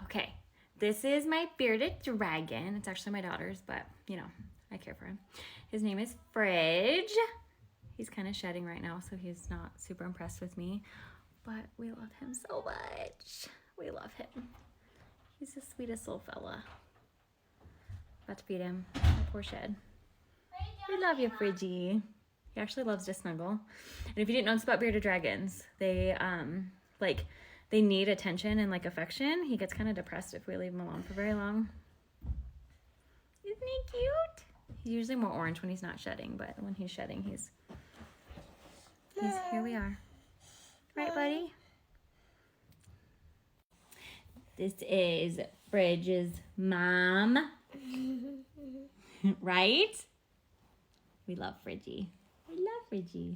Okay, this is my bearded dragon. It's actually my daughter's, but you know, I care for him. His name is Fridge. He's kind of shedding right now, so he's not super impressed with me, but we love him so much. We love him. He's the sweetest little fella. About to feed him. My poor shed. We love you, Fridgie. He actually loves to snuggle. And if you didn't know, it's about bearded dragons. They they need attention and like affection. He gets kind of depressed if we leave him alone for very long. Isn't he cute? He's usually more orange when he's not shedding, but when he's shedding, he's here we are. Right, buddy? This is Fridge's mom. Right? We love Fridgie. We love Fridgie.